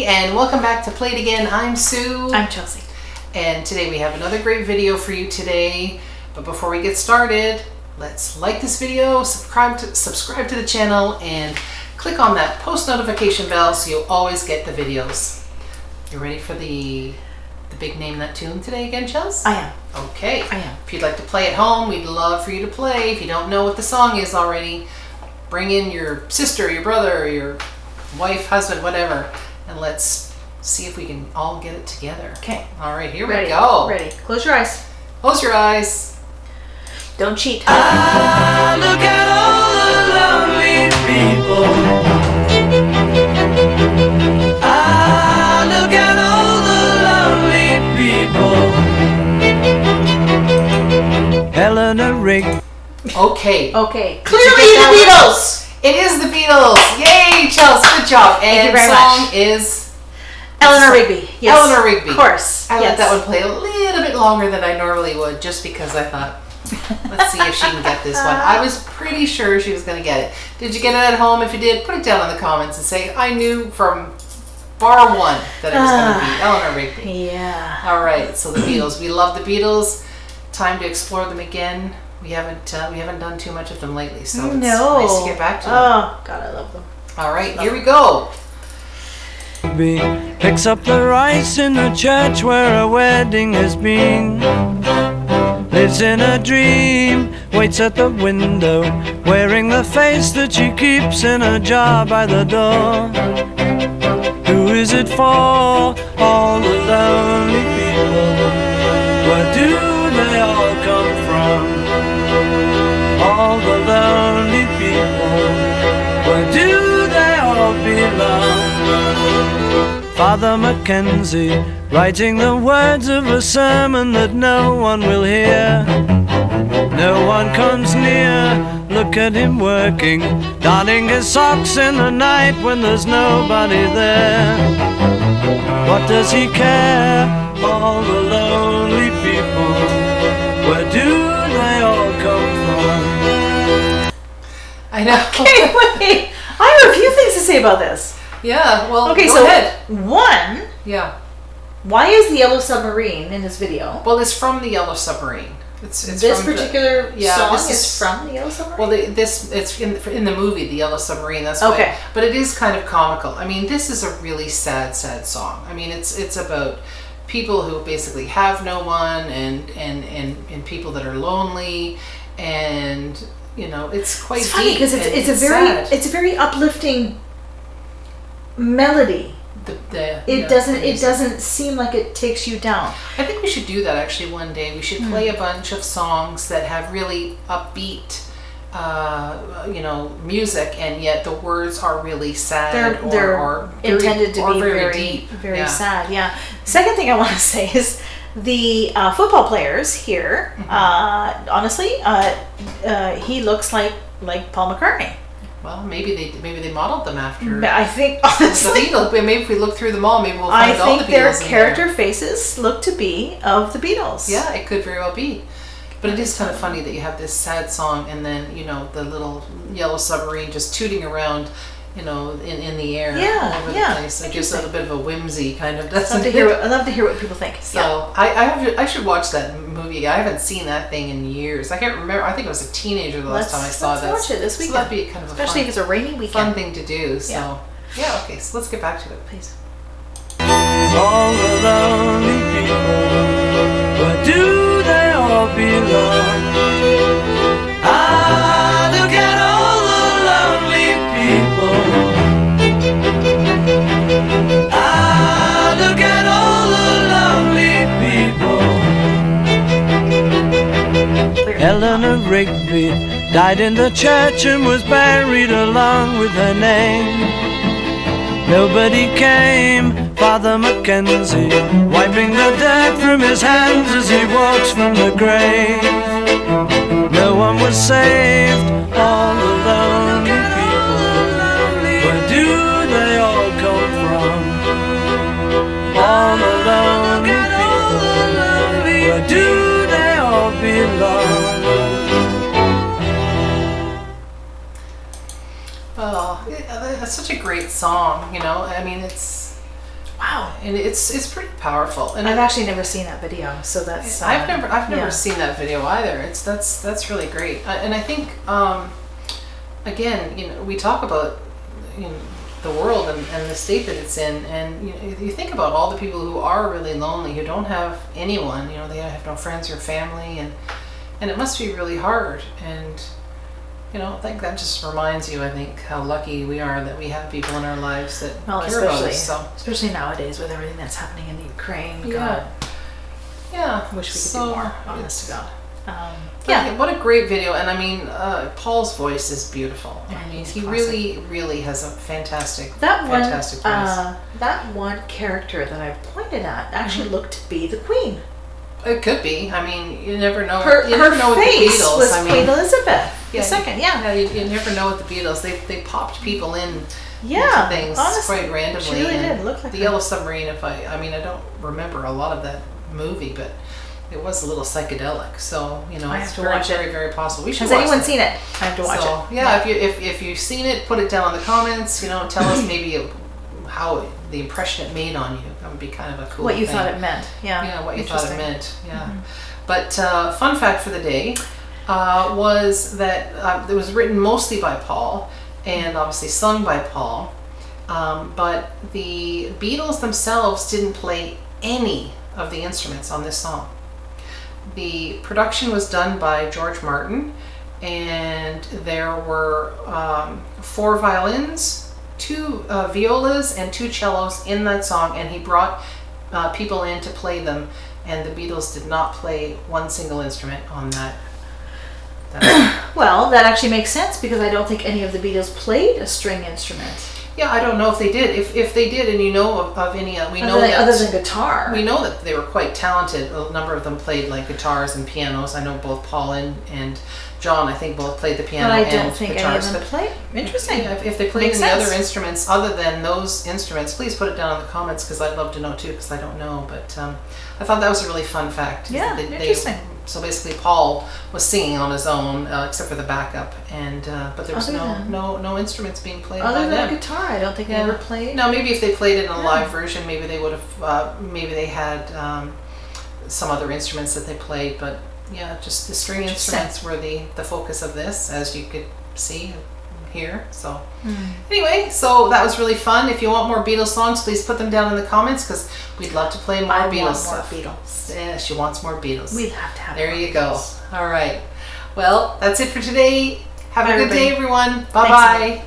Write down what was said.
everybody, and welcome back to Play It Again. I'm Sue. I'm Chelsea. And today we have another great video for you today. But before we get started, let's like this video, subscribe to the channel, and click on that post notification bell so you'll always get the videos. You ready for the big Name That Tune today again, Chelsea? I am. Okay. I am. If you'd like to play at home, we'd love for you to play. If you don't know what the song is already, bring in your sister, your brother, your wife, husband, whatever, and let's see if we can all get it together. Okay. All right, here we go. Ready. Close your eyes. Close your eyes. Don't cheat. Ah, look at all the lonely people. Ah, look at all the lonely people. Eleanor Rigby. Okay. Okay. Clearly the Beatles. It is the Beatles. Yay, Chelsea, good job. And Thank you very the song much. is Eleanor Rigby. Yes. Eleanor Rigby. Of course. I let that one play a little bit longer than I normally would, just because I thought, let's see if she can get this one. I was pretty sure she was going to get it. Did you get it at home? If you did, put it down in the comments and say, I knew from bar one that it was going to be Eleanor Rigby. Yeah. All right, so the Beatles. We love the Beatles. Time to explore them again. We haven't done too much of them lately, so it's nice to get back to them. Oh, God, I love them. All right, here we go. Picks up the rice in the church where a wedding has been. Lives in a dream, waits at the window, wearing the face that she keeps in a jar by the door. Who is it for? All the lonely people. Where do they all come from? All the lonely people. Where do they all belong? Father Mackenzie, writing the words of a sermon that no one will hear. No one comes near, look at him working, darning his socks in the night when there's nobody there. What does he care? All the lonely people, where do they all come from? I know. Okay, wait. I have a few things to say about this. Yeah, well, Okay, go so ahead. one, Yeah. why is the Yellow Submarine in this video? Well, it's from the Yellow Submarine. It's This from particular yeah, song this is from the Yellow Submarine? Well, it's in the movie, The Yellow Submarine. That's why. Okay. But it is kind of comical. I mean, this is a really sad song. I mean, it's about people who basically have no one, and people that are lonely, and you know, it's quite It's funny deep because and it's a very uplifting melody. It doesn't seem like it takes you down. I think we should do that actually one day. We should play a bunch of songs that have really upbeat, music, and yet the words are really sad. They're intended to be very deep, very sad. Yeah. Second thing I want to say is the football players here. Honestly, he looks like Paul McCartney. Well, maybe they modeled them after. I think honestly, the Beatles. Maybe if we look through them all, maybe we'll find all the Beatles. I think their character faces look to be of the Beatles. Yeah, it could very well be. But it is kind of funny that you have this sad song, and then the little Yellow Submarine just tooting around, in the air all over the place. It gives it a bit of a whimsy, kind of. Doesn't it? I love to hear what people think. So I should watch that movie. I haven't seen that thing in years. I can't remember. I think I was a teenager the last time I saw that. Let's watch it this weekend. So that'd be kind of especially if it's a rainy weekend. Fun thing to do. So yeah. Okay. So let's get back to it, please. All the lonely people, where do they all belong? Ah, look at all the lonely people. Ah, look at all the lonely people. Eleanor Rigby died in the church and was buried along with her name. Nobody came, Father Mackenzie, wiping the dirt from his hands as he walks from the grave. No one was saved, all the lonely people. Where do they all come from? All the lonely people. Where do they all belong? Oh, that's such a great song, I mean, it's Wow. And it's pretty powerful. And I've actually never seen that video, so that's. I've never yeah. seen that video either. That's really great. And I think again, we talk about the world and the state that it's in, and you think about all the people who are really lonely, who don't have anyone. They have no friends or family, and it must be really hard. And I think that just reminds you, I think, how lucky we are that we have people in our lives that care about us. So. Especially nowadays with everything that's happening in the Ukraine. Yeah. God. Yeah. I wish we could do more, honest to God. Yeah, what a great video. And I mean, Paul's voice is beautiful. Yeah, I mean, he's he classic. really has a fantastic voice. That one character that I pointed at actually looked to be the Queen. It could be. I mean, you never know. Her with face the Beatles. was Queen Elizabeth II. Yeah, you never know with the Beatles. They popped people in Yeah, into things honestly, quite randomly. she really did look like the her. Yellow Submarine. I mean, I don't remember a lot of that movie, but it was a little psychedelic. So I it's have to very, watch it. very, very possible. We should. Has watch anyone that. seen it? I have to watch it. Yeah, if you've seen it, put it down in the comments. Tell us maybe how the impression it made on you. That would be kind of a cool. What you thing. thought it meant. Yeah. Yeah, what you thought it meant. Yeah. Mm-hmm. But fun fact for the day was that it was written mostly by Paul and obviously sung by Paul. But the Beatles themselves didn't play any of the instruments on this song. The production was done by George Martin, and there were 4 violins, 2 violas, and 2 cellos in that song, and he brought people in to play them, and the Beatles did not play one single instrument on that. Well, that actually makes sense because I don't think any of the Beatles played a string instrument. Yeah, I don't know if they did. If they did, and you know of any, we know that other than guitar. We know that they were quite talented. A number of them played like guitars and pianos. I know both Paul and John, I think, both played the piano but I and don't think guitars. any of them played. Interesting. Yeah, if they played Makes any sense. other instruments other than those instruments, please put it down in the comments because I'd love to know too, because I don't know. But I thought that was a really fun fact. Yeah, interesting. So basically, Paul was singing on his own, except for the backup, and but there was no instruments being played Other by than them. guitar, I don't think they ever played. No, maybe if they played it in a live version, maybe they would have. Maybe they had some other instruments that they played, but yeah, just the string instruments were the focus of this, as you could see here. So anyway, so that was really fun. If you want more Beatles songs, please put them down in the comments because we'd love to play more Beatles stuff. Beatles. Yeah, she wants more Beatles. We'd have to have. There more you go. Beatles. All right. Well, that's it for today. Have a good day, everyone. Bye Thanks, bye.